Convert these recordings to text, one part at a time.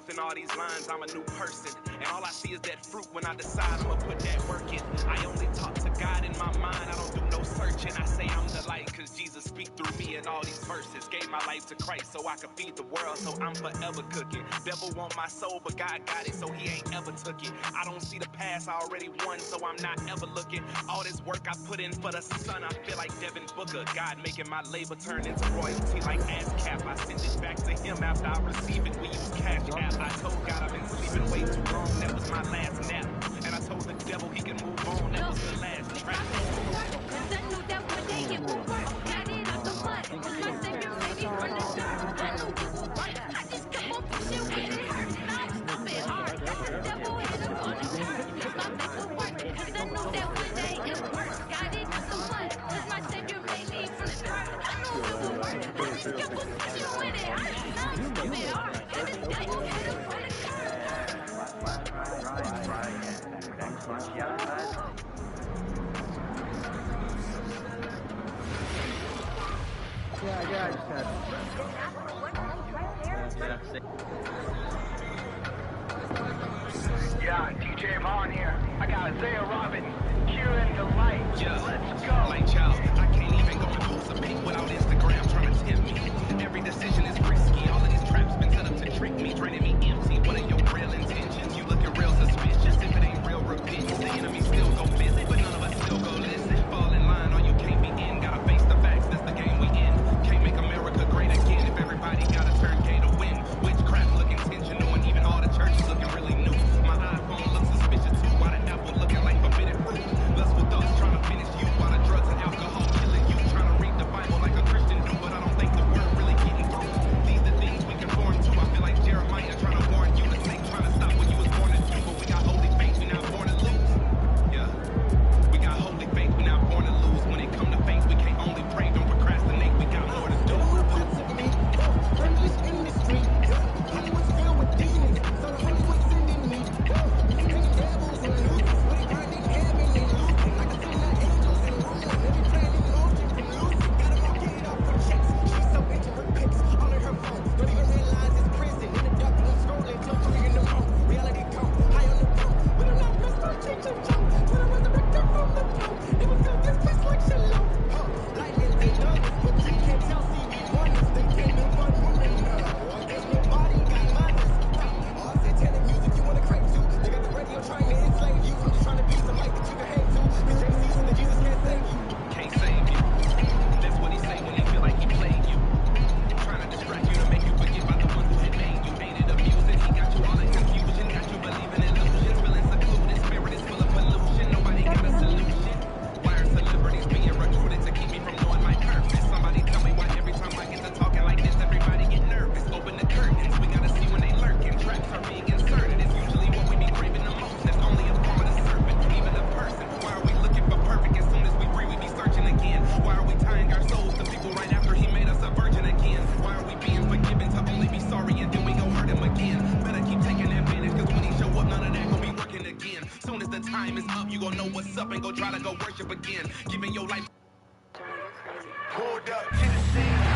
truth in all these lines, I'm a new person. And all I see is that fruit when I decide I'ma put that work in. I only talk to God in my mind, I don't do no searching. I say I'm the light, cause Jesus speak through me in all these verses. Gave my life to Christ so I could feed the world, so I'm forever cooking. Devil want my soul, but God got it, so he ain't ever took it. I don't see the past, I already won, so I'm not ever looking. All this work I put in for the sun, I feel like Devin Booker. God making my labor turn into royalty like ASCAP. I send it back to him after I receive it. We use Cash App. I told God I've been sleeping way too long, that was my last nap. And I told the devil he can move on, that was the last trap. Cause I knew that one day it would work. Got it out the mud, cause my savior made me from the dirt. I knew it would work, I just kept on pushing when it hurt. And I was stumping hard, the devil hit up on the curb. Cause my faith would work, cause I knew that one day it would work. Got it out the mud, cause my savior made me from the dirt. I knew it would work, I just kept on pushing when it hurt. And I was stumping hard, the devil hit up on the curb. Yeah, DJ Vaughn here. I got Isaiah Robin, Kieran the Light. Yeah, let's go. like child, I can't even go and post a pic without Instagram trying to tempt me. Every decision is risky. All of these traps been set up to trick me, draining me empty. What are your real intentions? You looking real suspicious. If it ain't real, repent. The enemy still go visit, but none of us still go listen. Fall in line or you can't be in. Gotta face the facts, that's the game we in. Can't make America great again if everybody gotta turn gay to win. Witchcraft look intentional and even all the churches looking really new. My iPhone looks suspicious too. Why the apple looking like forbidden fruit? Lustful thoughts trying to finish you while the drugs and alcohol killing you. Trying to read the Bible like a Christian do, but I don't think the word really getting through. These the things we conform to. I feel like Jeremiah trying to warn you. The snake trying to stop what you was born to do, but we got holy faith, we not born to lose. Yeah, we got holy faith, we not born to lose. When it come to faith, we can't only pray, don't procrastinate, we got more to do. Pulled up to the scene.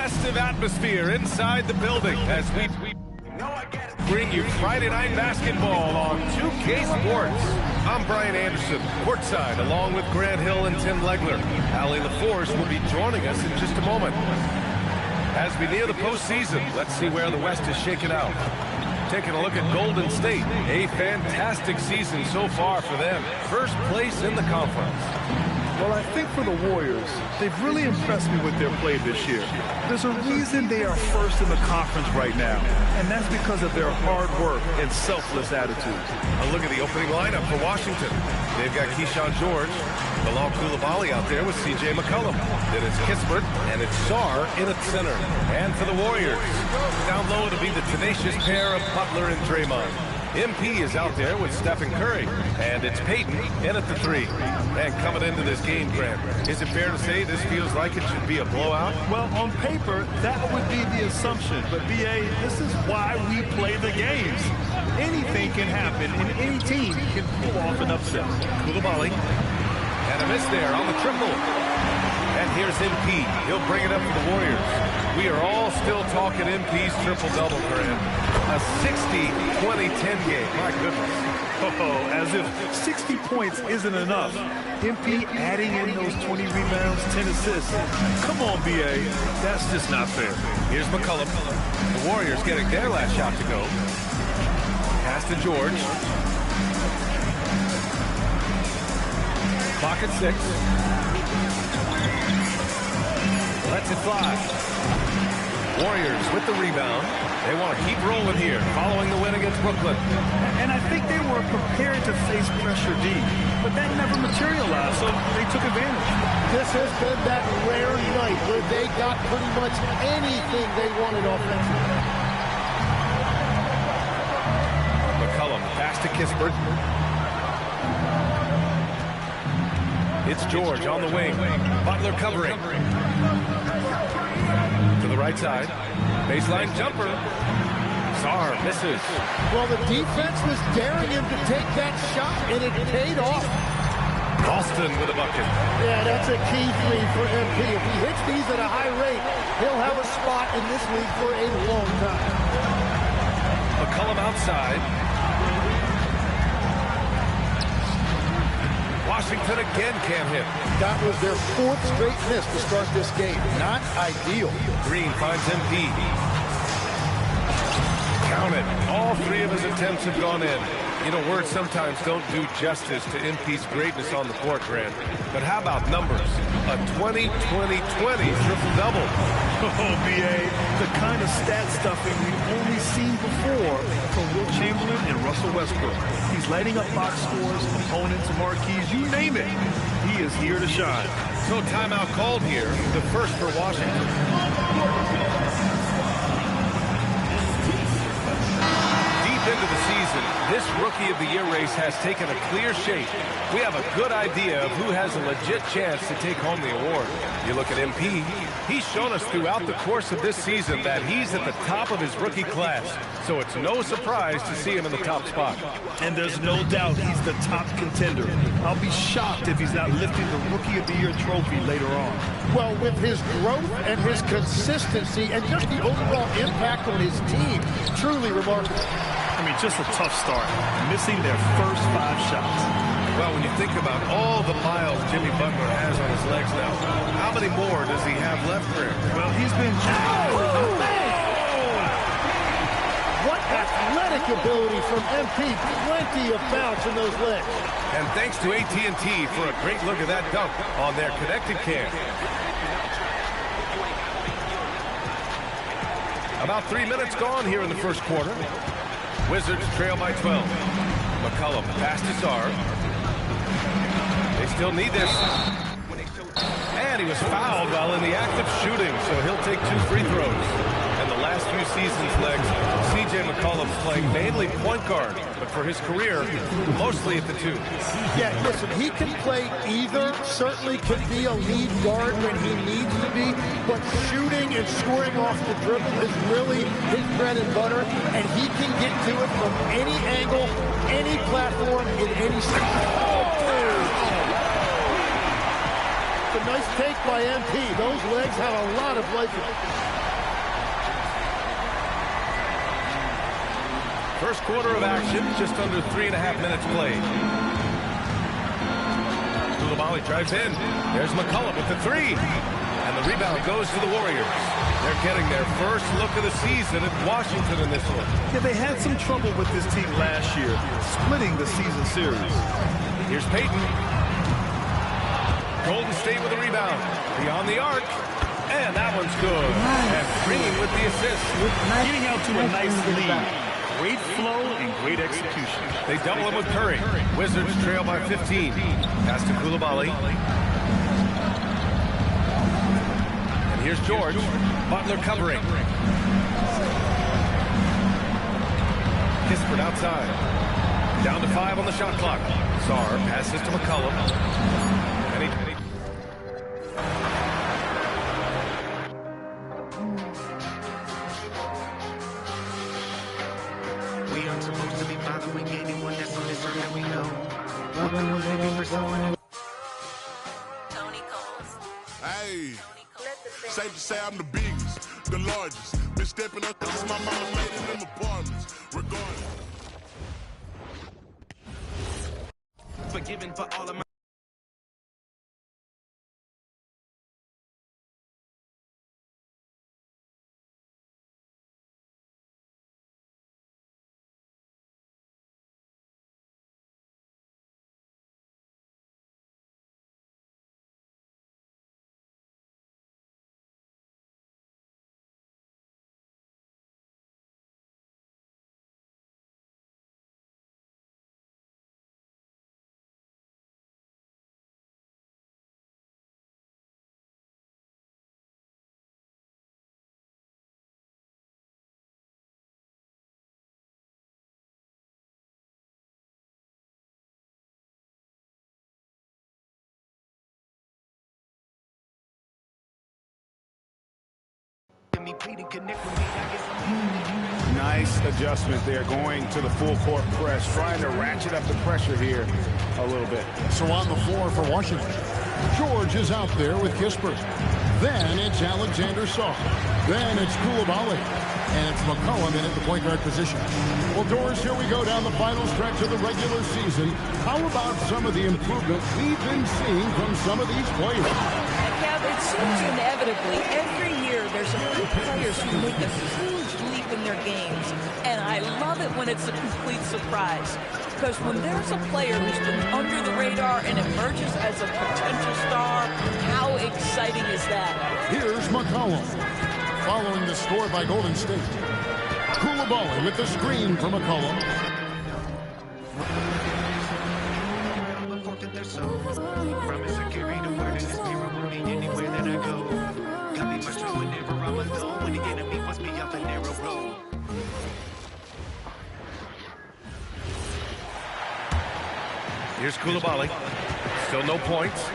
festive atmosphere inside the building as we bring you Friday Night Basketball on 2K Sports. I'm Brian Anderson, courtside, along with Grant Hill and Tim Legler. Allie LaForce will be joining us in just a moment. As we near the postseason, let's see where the West is shaken out. Taking a look at Golden State, a fantastic season so far for them. First place in the conference. Well, I think for the Warriors, they've really impressed me with their play this year. There's a reason they are first in the conference right now, and that's because of their hard work and selfless attitude. A look at the opening lineup for Washington. They've got Keyshawn George, Bilal Coulibaly out there with C.J. McCollum. Then it's Kispert, and it's Sarr in at center. And for the Warriors, down low to be the tenacious pair of Butler and Draymond. MP is out there with Stephen Curry, and it's Peyton in at the 3. And coming into this game, Grant, is it fair to say this feels like it should be a blowout? Well, on paper, that would be the assumption. But, B.A., this is why we play the games. Anything can happen, and any team can pull off an upset. Coulibaly, and a miss there on the triple. And here's MP. He'll bring it up for the Warriors. We are all still talking MP's triple-double, Grant. A 60-20-10 game. My goodness. Oh, as if 60 points isn't enough. MP adding in those 20 rebounds, 10 assists. Come on, B.A. That's just not fair. Here's McCollum. The Warriors getting their last shot to go. Pass to George. Clock at 6. Lets it fly. Warriors with the rebound. They want to keep rolling here, following the win against Brooklyn. And I think they were prepared to face pressure deep, but that never materialized, so they took advantage. This has been that rare night where they got pretty much anything they wanted offensively. McCollum, pass to Kispert. It's George on the wing. Butler covering. To the right side. Baseline jumper. Sarr misses. Well, the defense was daring him to take that shot, and it paid off. Austin with a bucket. Yeah, that's a key three for MP. If he hits these at a high rate, he'll have a spot in this league for a long time. McCollum outside. Washington again can't hit. That was their 4th straight miss to start this game. Not ideal. Green finds MP. Count it. All 3 of his attempts have gone in. You know, words sometimes don't do justice to MP's greatness on the court, Grant. But how about numbers? A 20-20-20 triple-double. Oh, B.A., the kind of stat stuffing we've only seen before from Will Chamberlain and Russell Westbrook. He's lighting up box scores, opponents, marquees, you name it. He is here to shine. So timeout called here, the first for Washington. Into the season, this Rookie of the Year race has taken a clear shape. We have a good idea of who has a legit chance to take home the award. You look at MP, he's shown us throughout the course of this season that he's at the top of his rookie class. So it's no surprise to see him in the top spot. And there's no doubt he's the top contender. I'll be shocked if he's not lifting the Rookie of the Year trophy later on. Well, with his growth and his consistency and just the overall impact on his team, truly remarkable. I mean, just a tough start, missing their first 5 shots. Well, when you think about all the miles Jimmy Butler has on his legs now, how many more does he have left for him? Well, he's been... Oh, man! What athletic ability from MP. Plenty of bounce in those legs. And thanks to AT&T for a great look at that dunk on their connected cam. About 3 minutes gone here in the first quarter. Wizards trail by 12. McCollum pass to Sarr. They still need this. And he was fouled while in the act of shooting, so he'll take 2 free throws. And the last few seasons, Legs, C.J. McCollum's playing mainly point guard, but for his career, mostly at the 2. Yeah, listen, he can play either, certainly can be a lead guard when he needs to be, but shooting and scoring off the dribble is really his bread and butter, and he can get to it from any angle, any platform, in any spot. It's a nice take by MP. Those legs have a lot of life in them. First quarter of action, just under 3.5 minutes played. Coulibaly drives in. There's McCullough with the three. And the rebound goes to the Warriors. They're getting their first look of the season at Washington in this one. Yeah, they had some trouble with this team last year, splitting the season series. Here's Payton. Golden State with the rebound. Beyond the arc. And that one's good. And Green with the assist. Getting out to a nice lead. Great flow and great execution. They double him with Curry. Wizards trail by 15. Pass to Coulibaly. And here's George. Butler covering. Kispert outside. Down to 5 on the shot clock. Sarr passes to McCullough. We aren't supposed to be following anyone that's on this earth that we know. Tony Coles. Hey, safe to say I'm the biggest, the largest. Been stepping up since my mama made it in them apartments. Regardless. Forgiven for all of my me pleading, connect with me. I guess I'm Nice adjustment there, going to the full court press, trying to ratchet up the pressure here a little bit. So on the floor for Washington, George is out there with Kispert. Then it's Alexander Sarr. Then it's Coulibaly. And it's McCollum in at the point guard position. Well, Doris, here we go down the final stretch of the regular season. How about some of the improvement we've been seeing from some of these players? Kev, it seems inevitably every year there's a few players who make a huge leap in their games. And I love it when it's a complete surprise. Because when there's a player who's been under the radar and emerges as a potential star, how exciting is that? Here's McCollum. Following the score by Golden State. Coulibaly with the screen from McCollum. promise to carry the word of the spirit with me anywhere that I go. Got me my strength whenever I'm alone. When the enemy wants me off a narrow road. Here's Coulibaly. Still no points.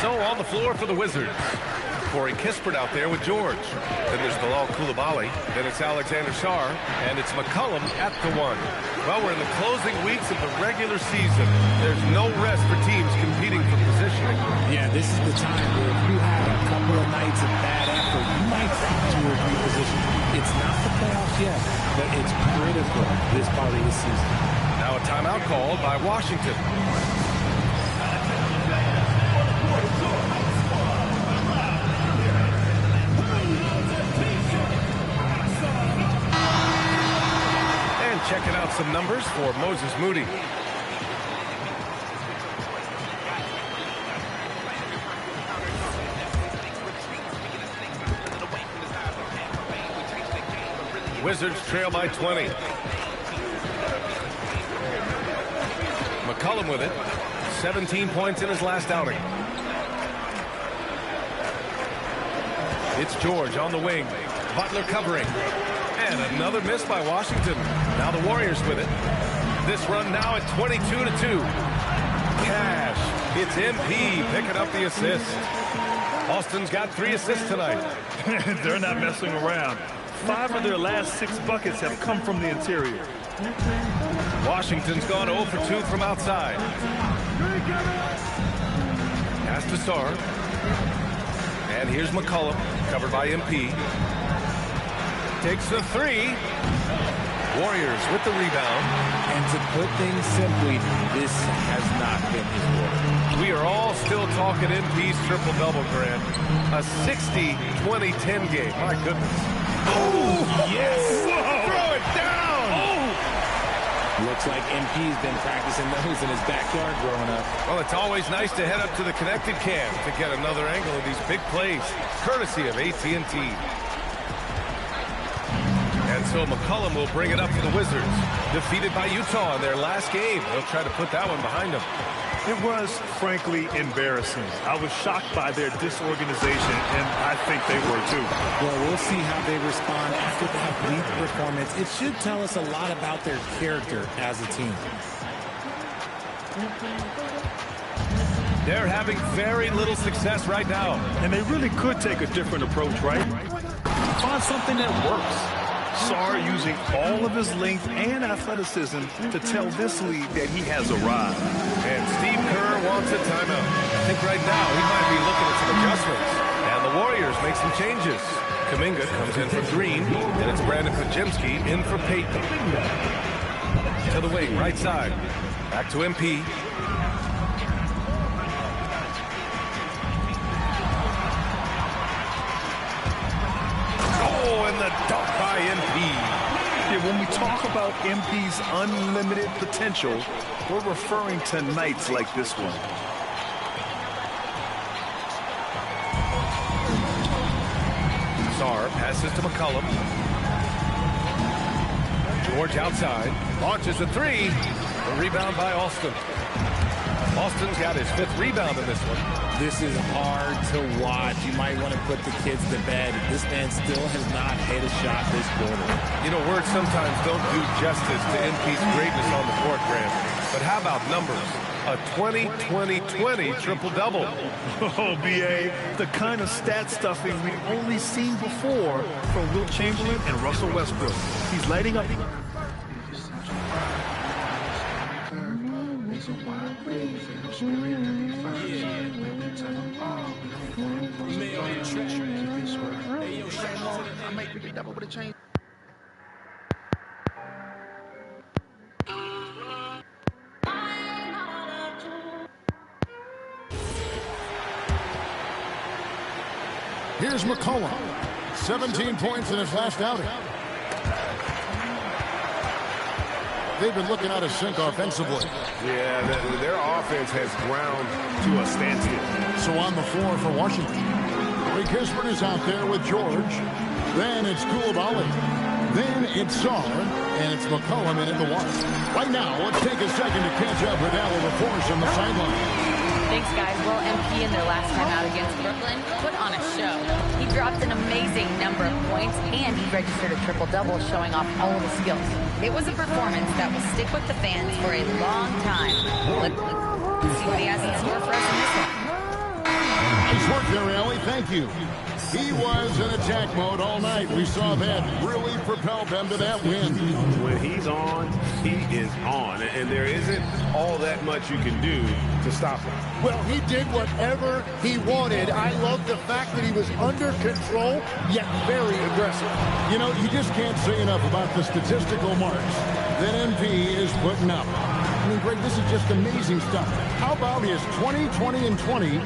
So on the floor for the Wizards. Corey Kispert out there with George. Then there's Bilal Coulibaly. Then it's Alexander Sarr. And it's McCullum at the one. Well, we're in the closing weeks of the regular season. There's no rest for teams competing for positioning. Yeah, this is the time where if you have a couple of nights of bad effort, you might fall to a reposition. It's not the playoffs yet, but it's critical this part of the season. Now a timeout called by Washington. Checking out some numbers for Moses Moody. Wizards trail by 20. McCullum with it. 17 points in his last outing. It's George on the wing. Butler covering. And another miss by Washington. Now the Warriors with it. This run now at 22-2. Cash. It's MP picking up the assist. Austin's got 3 assists tonight. They're not messing around. 5 of their last 6 buckets have come from the interior. Washington's gone 0 for 2 from outside. Pass to Sarr. And here's McCullum, covered by MP. Takes the 3. Warriors with the rebound. And to put things simply, this has not been his quarter. We are all still talking MP's triple-double, Grant. A 60-20-10 game. My goodness. Oh, yes. Whoa. Throw it down. Oh. Looks like MP's been practicing those in his backyard growing up. Well, it's always nice to head up to the connected cam to get another angle of these big plays, courtesy of AT&T. And so McCollum will bring it up for the Wizards. Defeated by Utah in their last game. They'll try to put that one behind them. It was, frankly, embarrassing. I was shocked by their disorganization, and I think they were too. Well, we'll see how they respond after that weak performance. It should tell us a lot about their character as a team. They're having very little success right now. And they really could take a different approach, right? Find something that works. Sarr using all of his length and athleticism to tell this league that he has arrived. And Steve Kerr wants a timeout. I think right now he might be looking at some adjustments. And the Warriors make some changes. Kuminga comes in for Green, and it's Brandon Pajemski in for Payton. To the wing, right side. Back to MP. Oh, and the dunk by MP. Yeah, when we talk about MP's unlimited potential, we're referring to nights like this one. Sarr passes to McCollum. George outside. Launches a three. A rebound by Alston. Alston's got his 5th rebound in this one. This is hard to watch. You might want to put the kids to bed. This man still has not hit a shot this quarter. You know, words sometimes don't do justice to MP's greatness on the court, Grant. But how about numbers? A 20-20-20 triple-double. Oh, B.A., the kind of stat stuffing we've only seen before from Wilt Chamberlain and Russell Westbrook. He's lighting up. Here's McCollum. 17 points in his last outing. They've been looking out of sync offensively. Yeah, their offense has ground to a standstill. So on the floor for Washington. Ray Kispert is out there with George. Then it's Koulibaly. Then it's Sarr. And it's McCollum in at the one. Right now, let's take a second to catch up with Oliver Force on the sideline. Thanks, guys. Well, MP in their last time out against Brooklyn put on a show. He dropped an amazing number of points, and he registered a triple-double, showing off all of his skills. It was a performance that will stick with the fans for a long time. Let's see what he has in store for us in this one. Nice work there, Allie. Thank you. He was in attack mode all night. We saw that really propelled them to that win. When he's on, he is on. And there isn't all that much you can do to stop him. Well, he did whatever he wanted. I love the fact that he was under control, yet very aggressive. You know, you just can't say enough about the statistical marks that MP is putting up. I mean, Greg, this is just amazing stuff. How about his 20, 20, and 20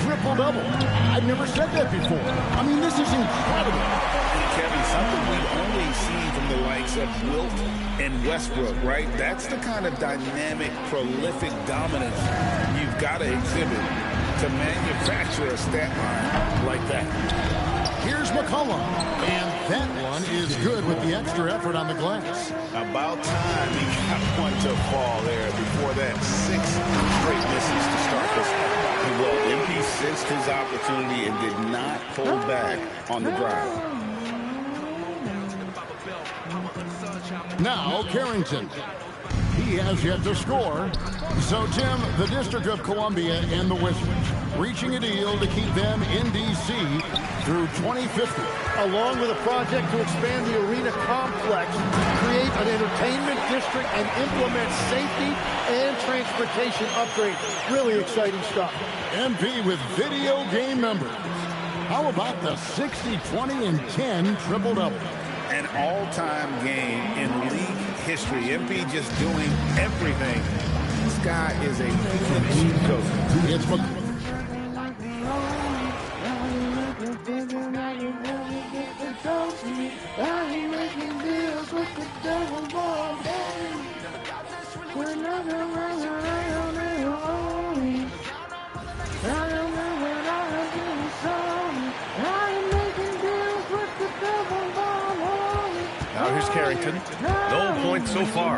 triple-double? I've never said that before. I mean, this is incredible. Kevin, something we've only seen from the likes of Wilt and Westbrook, right? That's the kind of dynamic, prolific dominance you've got to exhibit to manufacture a stat line like that. Here's McCollum, and that one is good with the extra effort on the glass. About time he got one to fall there before that 6 straight misses to start this. Well, MP sensed his opportunity and did not hold back on the drive. Now, Carrington. He has yet to score. So, Tim, the District of Columbia and the Wizards reaching a deal to keep them in D.C. through 2050. Along with a project to expand the arena complex, create an entertainment district, and implement safety and transportation upgrades. Really exciting stuff. MP with video game numbers. How about the 60, 20, and 10 triple-double? An all-time game in league history. MP just doing everything. This guy is a finished coach. It's Now here's Carrington. No points so far.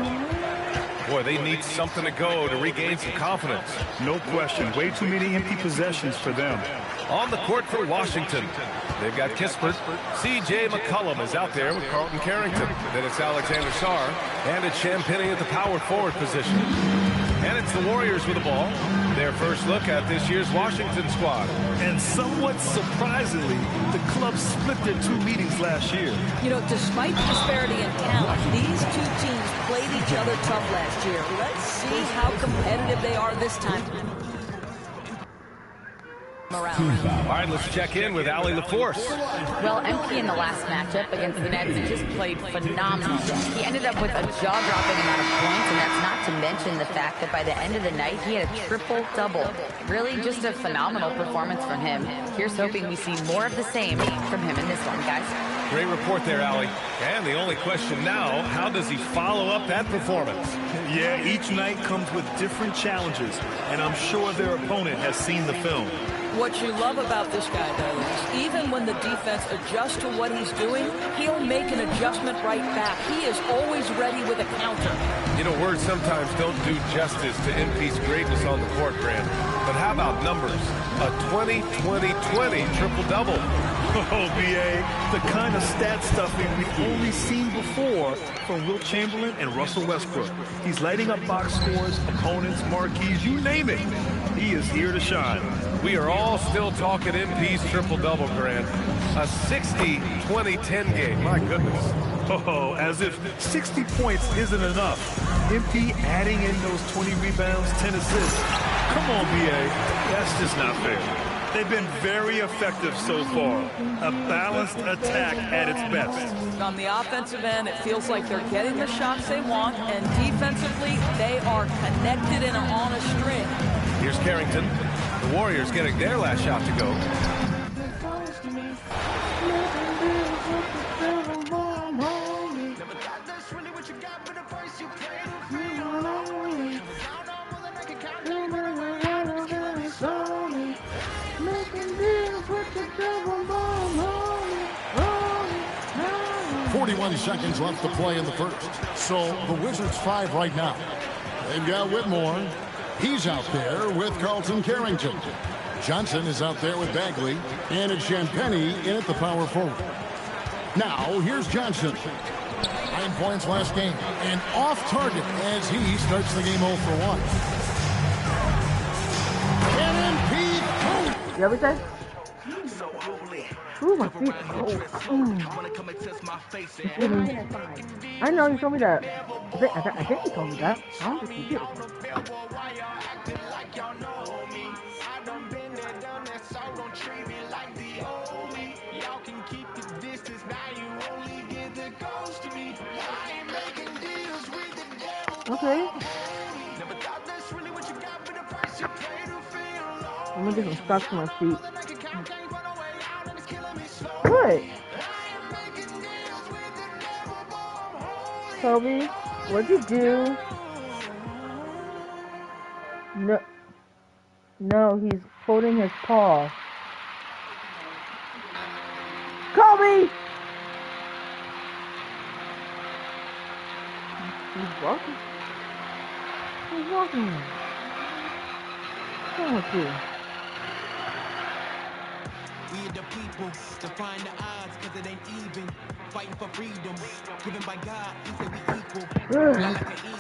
Boy, they need something to go to regain some confidence. No question. Way too many empty possessions for them. On the court for Washington, they've got Kispert. C.J. McCollum is out there with Carlton Carrington. Then it's Alexander Sarr, and it's Champagnie at the power forward position. And it's the Warriors with the ball. Their first look at this year's Washington squad. And somewhat surprisingly, the club split their two meetings last year. You know, despite the disparity in talent, these two teams played each other tough last year. Let's see how competitive they are this time. All right, let's check in with Allie LaForce. Well, MP in the last matchup against the Nets just played phenomenal. He ended up with a jaw-dropping amount of points, and that's not to mention the fact that by the end of the night, he had a triple-double. Really just a phenomenal performance from him. Here's hoping we see more of the same from him in this one, guys. Great report there, Allie. And the only question now, how does he follow up that performance? Yeah, each night comes with different challenges, and I'm sure their opponent has seen the film. What you love about this guy, though, is even when the defense adjusts to what he's doing, he'll make an adjustment right back. He is always ready with a counter. You know, words sometimes don't do justice to MP's greatness on the court, Grant. But how about numbers? A 20-20-20 triple-double. Oh, B.A., the kind of stat stuffing we've only seen before from Wilt Chamberlain and Russell Westbrook. He's lighting up box scores, opponents, marquees, you name it. He is here to shine. We are all still talking MP's triple-double, Grant. A 60-20-10 game, my goodness. Oh, as if 60 points isn't enough. MP adding in those 20 rebounds, 10 assists. Come on, B.A., that's just not fair. They've been very effective so far. A balanced attack at its best. On the offensive end, it feels like they're getting the shots they want, and defensively, they are connected and on a string. Here's Carrington. The Warriors getting their last shot to go. Seconds left to play in the first. So the Wizards 5 right now. They've got Whitmore. He's out there with Carlton Carrington. Johnson is out there with Bagley. And it's Champagnie in at the power forward. Now here's Johnson. 9 points last game. And off target as he starts the game 0 for 1. And MP. You ever say? Ooh, my feet are cold. I know you told me that. I think you told me that. I don't think you did. Okay. I'm gonna get some stuff to my feet. What? Kobe, what'd you do? No, he's holding his paw. Kobe! He's walking. He's walking. What's wrong with you? We are the people, define the odds, cause it ain't even. Fighting for freedom, given by God, he said we equal.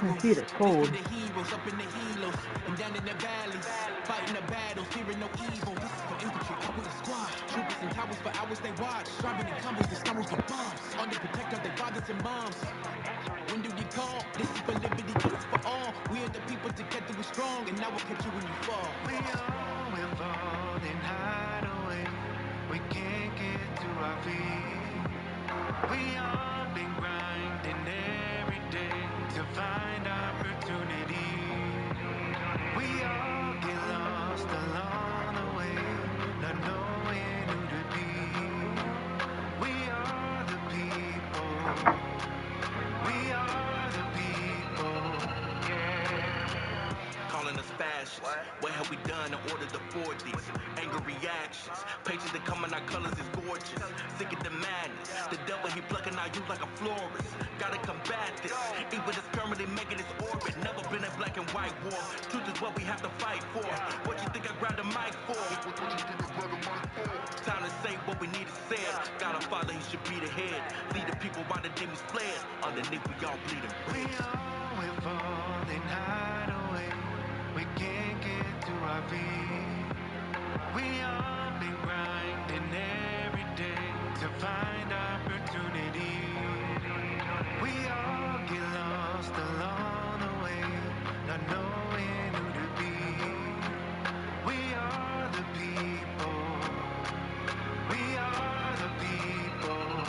My feet are cold. The heroes up in the helos, and down in the valleys, fighting the battles, fearing no evil. This is for infantry, up with a squad. Troopers and towers for hours they watch. Driving in combos, the stumbles for bombs. On the protect of their fathers and moms. When do you call? This is for liberty, this is for all. We are the people together we're strong, and now we'll catch you when you fall. We all will fall and hide away. We can't get to our feet. We all been grinding every day to find opportunity. We all get lost along the way, not knowing who to be. We are the people. We are the people. Calling us fascists. What have we done in order to afford these angry reactions? Pages that come in our colors is gorgeous. Sick of the madness. The devil, he plucking our youth like a florist. Gotta combat this. Evil is permanently making its orbit. Never been a black and white war. Truth is what we have to fight for. What you think I grabbed the mic for? Time to say what we need to say. God a father, he should be the head. Lead the people while the demons fled. Underneath we all bleeding. We all will fall and hide away. We can't get to our feet. We all been grinding every day to find opportunity. We all get lost along the way, not knowing who to be. We are the people. We are the people.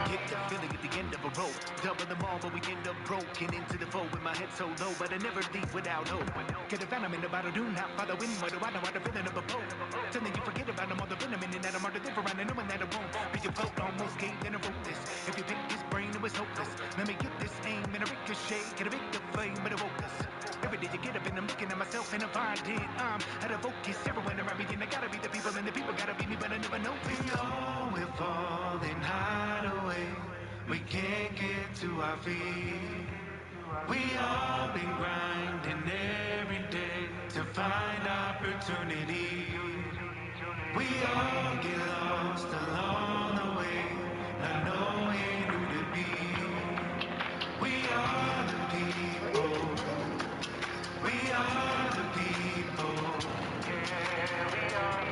Get the feeling at the end of a rope. Double them all, but we end up broken into the foe with my head so low. But I never leave without hope. Get a venom in the bottle, do not follow in. What do I know? What the feeling of a boat. Telling you forget about them, all the venom in it. That I'm hard to live around and knowing that I won't be your boat. Almost gave, then I wrote this. If you pick this brain, it was hopeless. Let me get this aim and a ricochet. Get a bigger flame, but it woke us. Every day you get up and I'm looking at myself and if I did, I'm out of focus. Everyone around me and I gotta be the people and the people gotta be me, but I never know. We all will fall and hide away. We can't get to our feet. We all been grinding every day to find opportunity. We all get lost along the way, not knowing who to be. We are the people. We are the people. Yeah, we are.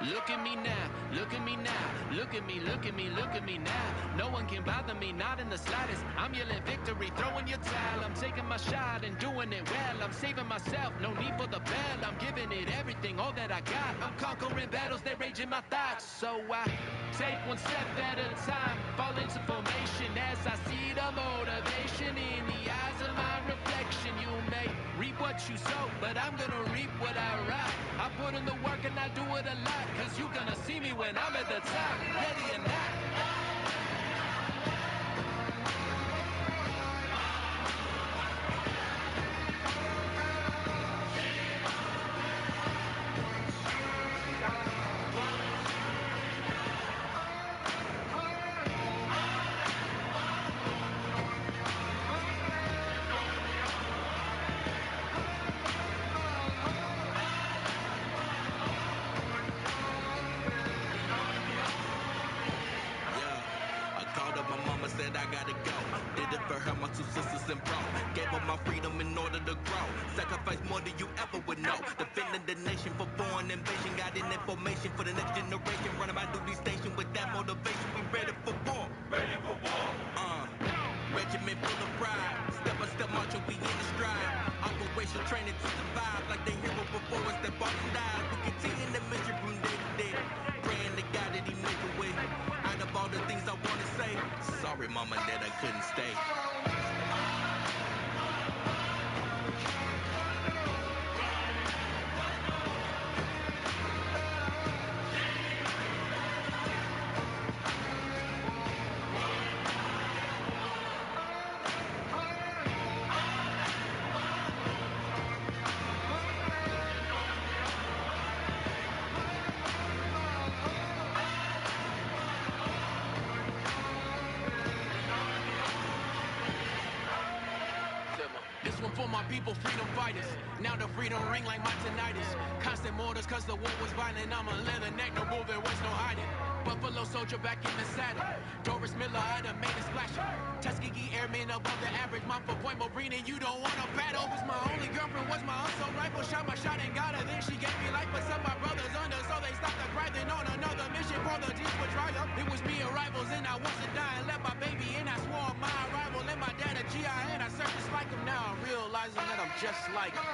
Look at me now, look at me now, look at me, look at me, look at me now. No one can bother me, not in the slightest. I'm yelling victory, throwing your towel. I'm taking my shot and doing it well. I'm saving myself, no need for the bell. I'm giving it everything, all that I got. I'm conquering battles that rage in my thoughts. So I take one step at a time, fall into formation as I see the motivation in the eyes of my reflection. You may reap what you sow, but I'm gonna reap what I write. I put in the work and I do it a lot, cause you gonna see me when I'm at the top, ready or not. Said I gotta go. Did it for her, my two sisters and bro. Gave up my freedom in order to grow. Sacrificed more than you ever would know. Defending the nation for foreign invasion. Got in information for the next generation. Running my duty station with that motivation. We ready for war. Ready for war. Regiment full of pride. Step by step marching, we in the stride. Operation training to survive. Like the hero before us that fought and died. We continue the mission from day to day. Praying to God that he make a way. Out of all the things I wanna say, sorry mama that I couldn't stay. This one for my people, freedom fighters. Now the freedom ring like my tinnitus. Constant mortars cause the war was violent. I'm a leather neck, no bull, there was no hiding. Buffalo soldier back in the saddle. Doris Miller, I'd have made a splash. Tuskegee airmen above the average. Mom for Point Marine and you don't want to battle. Was my only girlfriend, was my assault rifle. Shot my shot and got her. Then she gave me life, but some my brothers under. So they stopped the cry. Then on another mission for the G's for triumph. It was me and rivals and I wasn't dying. Left my baby and I swore on my arrival. And my dad a GI and I searched just like him. Now I'm realizing that I'm just like him.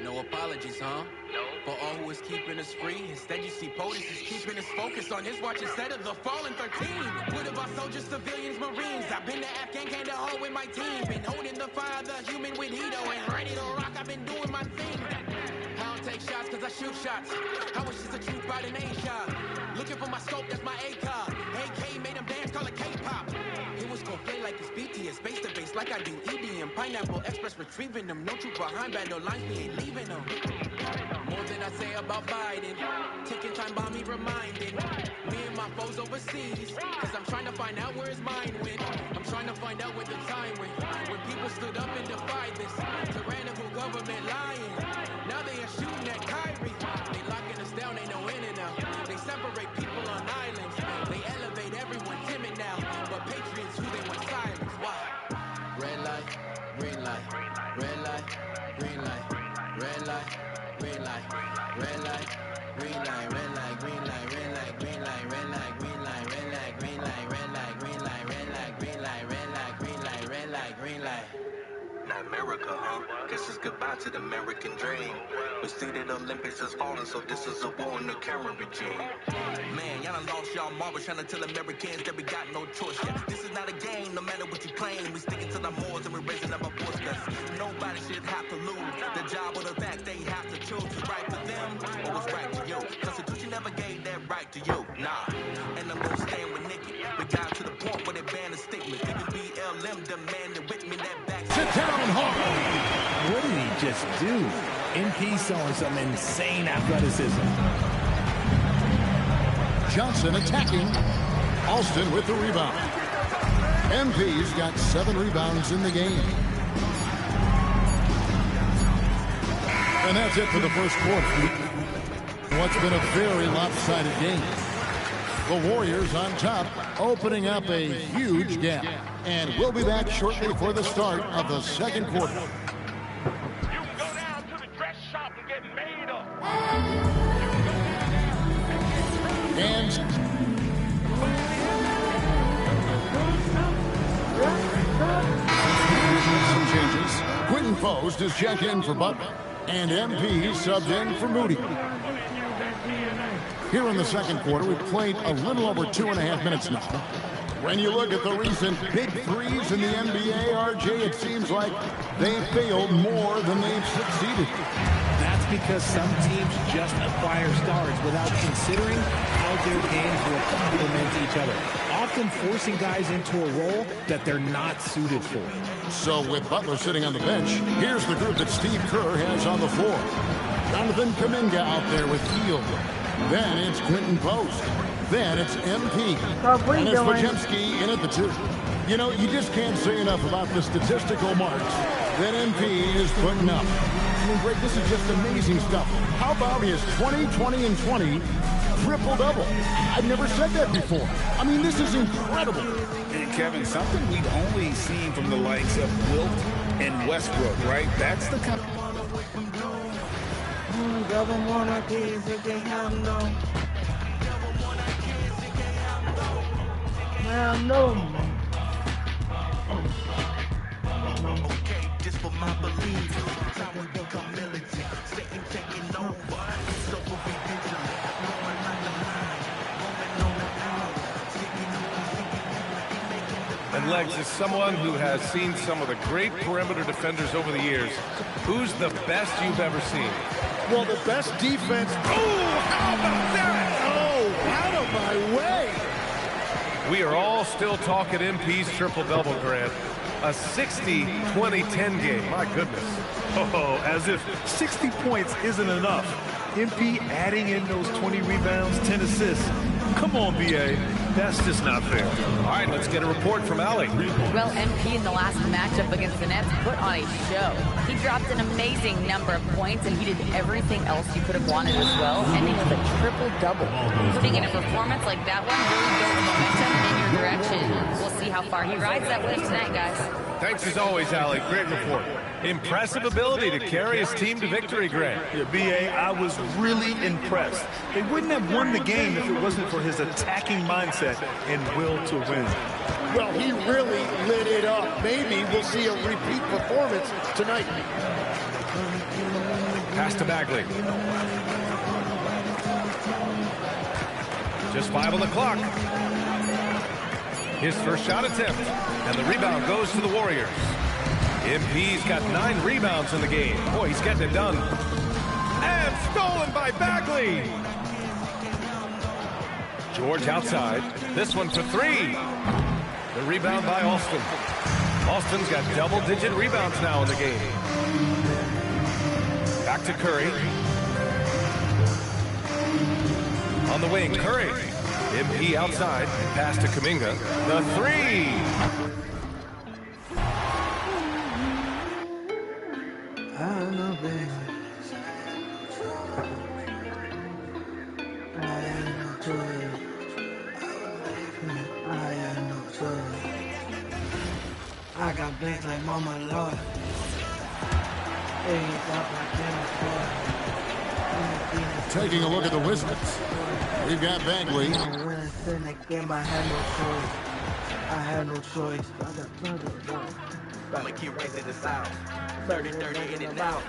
No apologies, huh? For all who is keeping us free. Instead, you see POTUS is keeping us focused on his watch instead of the fallen 13. What about soldiers, civilians, Marines? I've been to Afghan Kandahar with my team. Been holding the fire, the human with Hito. And ready to rock, I've been doing my thing. I don't take shots cause I shoot shots. I was just a truth by the name shot. Looking for my scope, that's my A-car. AK made them dance, call it K-pop. It was gon' play like it's BTS, base to base like I do EDM. Pineapple Express retrieving them. No truth behind battle lines, we ain't leaving them. More than I say about Biden. Ticking time bomb, me reminding me and my foes overseas. Cause I'm trying to find out where his mind went. I'm trying to find out where the time went. When people stood up and defied this tyrannical government lying. Now they are shooting at Kyrie. They locking us down, ain't no in and out. They separate people on islands. They elevate everyone timid now. But patriots who they want silence. Why? Red light, green light, red light, green light, red light, green light, red light, green light, red light, green light, red light, green light, red light, green light, red light, green light, red light, green light, red light, green light, red light, green light, red light, green light. Not America, huh? Guess it's goodbye to the American dream. We see that Olympics is falling, so this is a war in the Cameron regime. Man, y'all done lost y'all marbles trying to tell Americans that we got no choice. Yeah, this is not a game, no matter what you claim. We sticking to the morals and we're raising up our voice, cause nobody should have to lose the job or the fact they have to choose what's right for them or what's right to you. Constitution never gave that right to you, nah. And I'm gonna stand with Nikki. We got to the point where they banned the stigma. Even BLM demanded with me that back. Sit down, Hawk. What did he just do? MP showing some insane athleticism. Johnson attacking. Alston with the rebound. MP's got 7 rebounds in the game. And that's it for the first quarter. What's been a very lopsided game. The Warriors on top, opening up a huge gap. And we'll be back shortly for the start of the second quarter. You can go down to the dress shop and get made up. And some changes. Quentin Post is checked in for Butler. And MP subbed in for Moody. Here in the second quarter, we've played a little over 2.5 minutes now. When you look at the recent big threes in the NBA, RJ, it seems like they've failed more than they've succeeded. That's because some teams just acquire stars without considering how their games will complement each other, often forcing guys into a role that they're not suited for. So with Butler sitting on the bench, here's the group that Steve Kerr has on the floor. Jonathan Kuminga out there with Hield. Then it's Quentin Post. Then it's MP. And it's Podziemski in at the 2. You know, you just can't say enough about the statistical marks that MP is putting up. I mean, Greg, this is just amazing stuff. How about his 20, 20, and 20 triple-double? I've never said that before. I mean, this is incredible. And Kevin, something we've only seen from the likes of Wilt and Westbrook, right? That's the kind of... Okay, just for my belief. Time we become militant. Satan taking over. So we'll be vigilant. Going like the line. Going on the hour. And Legs, is someone who has seen some of the great perimeter defenders over the years. Who's the best you've ever seen? Well, the best defense. Oh, how about that? Oh, out of my way. We are all still talking MP's triple-double, Grant. A 60-20-10 game. My goodness. Oh, as if 60 points isn't enough. MP adding in those 20 rebounds, 10 assists. Come on, BA. That's just not fair. All right, let's get a report from Allie. Well, MP in the last matchup against the Nets put on a show. He dropped an amazing number of points, and he did everything else you could have wanted as well, ending with a triple-double. Putting in a performance like that one really built momentum in your direction. We'll see how far he rides that wave tonight, guys. Thanks as always, Allie. Great report. Impressive ability to carry his team to victory, Grant. Yeah, BA, I was really impressed. They wouldn't have won the game if it wasn't for his attacking mindset and will to win. Well, he really lit it up. Maybe we'll see a repeat performance tonight. Pass to Bagley. Just 5 on the clock. His first shot attempt. And the rebound goes to the Warriors. MP's got 9 rebounds in the game. Boy, he's getting it done. And stolen by Bagley. George outside. This one for 3. The rebound by Alston. Alston's got double-digit rebounds now in the game. Back to Curry. On the wing, Curry. MP outside. Pass to Kuminga. The 3. I got banks like Mama Lord. Taking a look at the Wizards. We've got Bagley. I had no choice. I'ma keep raising the south. 30-30 in and out.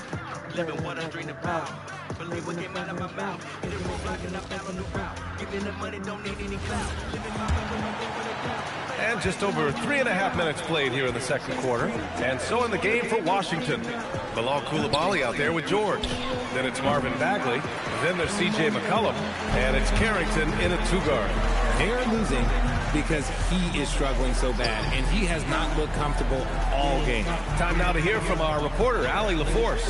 Living what I dream about. Believe what came out of my mouth. Hit it real black and I found a new route. Giving the money, don't need any clout. Living my life when I'm over the clout. And just over 3.5 minutes played here in the second quarter. And so in the game for Washington. Bilal Coulibaly out there with George. Then it's Marvin Bagley. Then there's C.J. McCollum. And it's Carrington in a 2-guard. They're losing because he is struggling so bad, and he has not looked comfortable all game. Time now to hear from our reporter, Allie LaForce.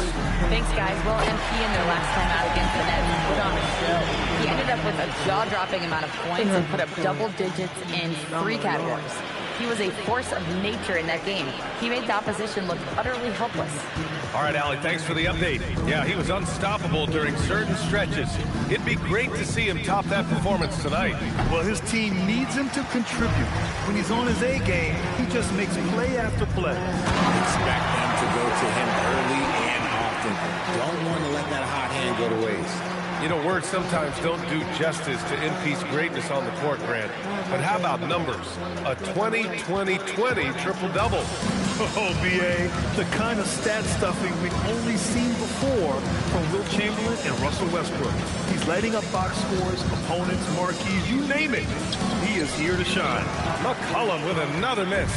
Thanks, guys. Well, MP in their last time out against the Nets put on a show. He ended up with a jaw-dropping amount of points and put up double digits in 3 categories. He was a force of nature in that game. He made the opposition look utterly helpless. All right, Allie, thanks for the update. Yeah, he was unstoppable during certain stretches. It'd be great to see him top that performance tonight. Well, his team needs him to contribute. When he's on his A game, he just makes play after play. Expect them to go to him early and often. Don't want to let that hot hand go to waste. You know, words sometimes don't do justice to MP's greatness on the court, Grant. But how about numbers? A 20-20-20 triple-double. Oh, BA, the kind of stat stuffing we've only seen before from Wilt Chamberlain and Russell Westbrook. He's lighting up box scores, opponents, marquees, you name it. He is here to shine. McCollum with another miss.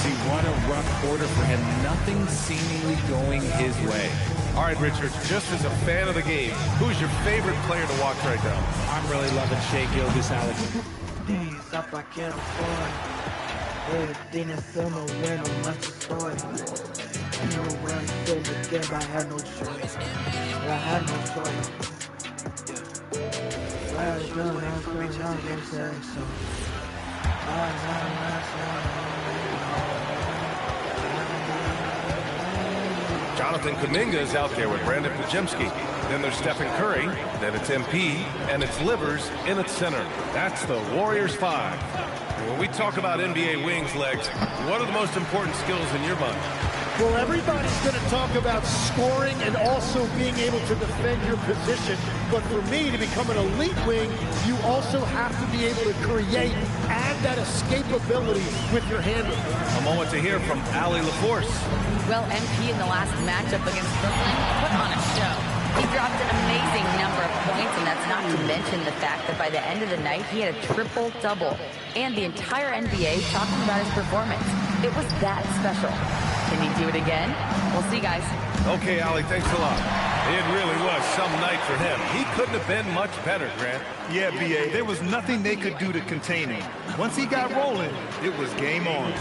See, what a rough quarter for him. Nothing seemingly going his way. All right, Richard, just as a fan of the game, who's your favorite player to watch right now? I'm really loving Shai Gilgeous-Alexander. Days up I can't afford. Everything is summer when I'm not destroyed. You know when I said the game, I had no choice. I had no choice. Jonathan Kuminga is out there with Brandon Pajemski. Then there's Stephen Curry. Then it's MP. And it's Livers in its center. That's the Warriors 5. When we talk about NBA wings, Legs, what are the most important skills in your mind? Well, everybody's going to talk about scoring and also being able to defend your position. But for me, to become an elite wing, you also have to be able to create, add that escapability with your handle. A moment to hear from Allie LaForce. Well, MP in the last matchup against Brooklyn put on a show. He dropped an amazing number of points, and that's not to mention the fact that by the end of the night, he had a triple-double. And the entire NBA talking about his performance. It was that special. Can he do it again? We'll see, guys. Okay, Allie, thanks a lot. It really was some night for him. He couldn't have been much better, Grant. Yeah, B.A., there was nothing they could do to contain him. Once he got rolling, it was game on.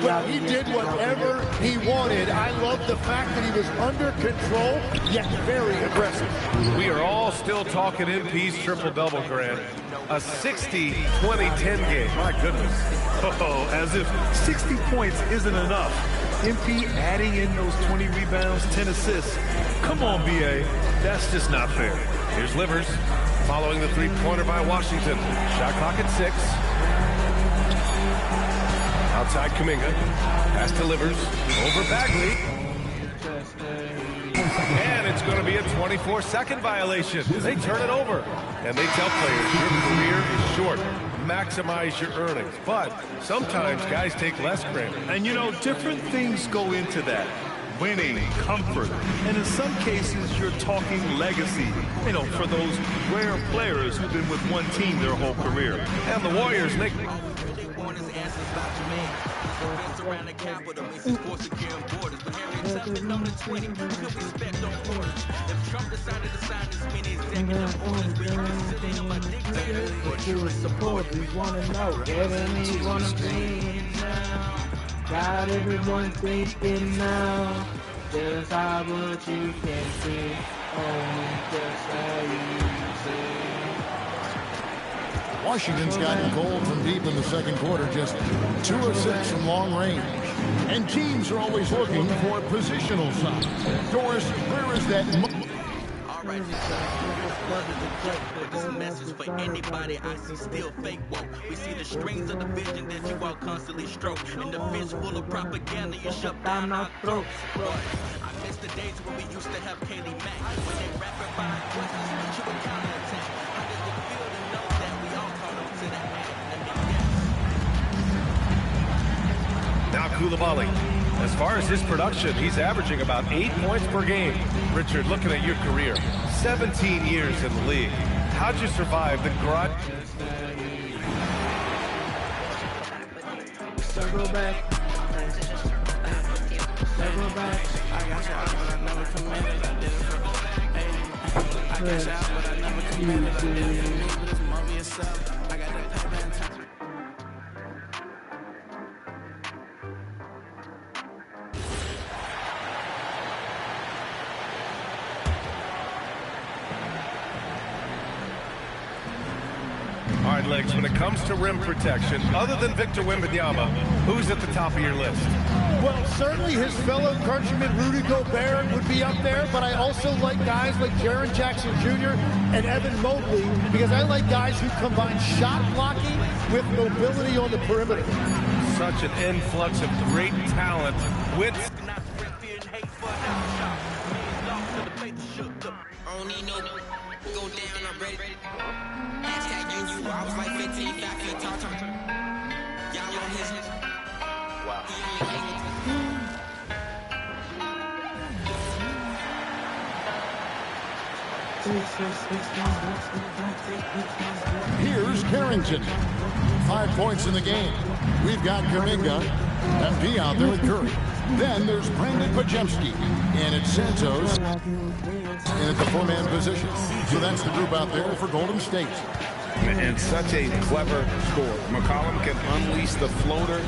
Well, he did whatever he wanted. I love the fact that he was under control, yet very aggressive. We are all still talking MP's triple-double, Grant. A 60-20-10 game. My goodness. Oh, as if 60 points isn't enough. MP adding in those 20 rebounds, 10 assists. Come on, B.A. That's just not fair. Here's Livers following the three-pointer by Washington. Shot clock at 6. Outside Kuminga. Pass to Livers. Over Bagley. And it's going to be a 24-second violation. They turn it over. And they tell players, your career is short. Maximize your earnings. But sometimes guys take less, Grant. And, you know, different things go into that. Winning, comfort, and in some cases, you're talking legacy. You know, for those rare players who've been with one team their whole career. And the Warriors make... Got everyone thinking now, just how much you can see, only just how you see. Washington's gotten cold from deep in the second quarter, just 2 of 6 from long range. And teams are always looking for positional signs. Doris, where is that? Alright, this is a message for anybody I see still fake woke. We see the strings of the vision that you all constantly stroke. And the fist full of propaganda you shove down our throats. I miss the days when we used to have Kaylee Mack. When they rapid fire questions, you would counterattack. How does it feel to know that we all caught up to that? Now Koulibaly. As far as his production, he's averaging about 8 points per game. Richard, looking at your career, 17 years in the league. How'd you survive the grind? Circle back. Circle back. I got shots, but I never committed. I did it for I got shots, but I never committed. I did it for Marvin yourself. I got that payback time. All right, Legs, when it comes to rim protection, other than Victor Wembanyama, who's at the top of your list? Well, certainly his fellow countryman Rudy Gobert would be up there, but I also like guys like Jaren Jackson Jr. and Evan Mobley because I like guys who combine shot blocking with mobility on the perimeter. Such an influx of great talent with... Go down, I'm ready. Hashtag you, I was like 15, 5 feet tall. Y'all on his. Wow. Here's Carrington. 5 points in the game. We've got Kuminga, MP out there with Curry. Then there's Brandon Pajemski, and it's Santos in at the 4-man position. So that's the group out there for Golden State. And such a clever score. McCollum can unleash the floater.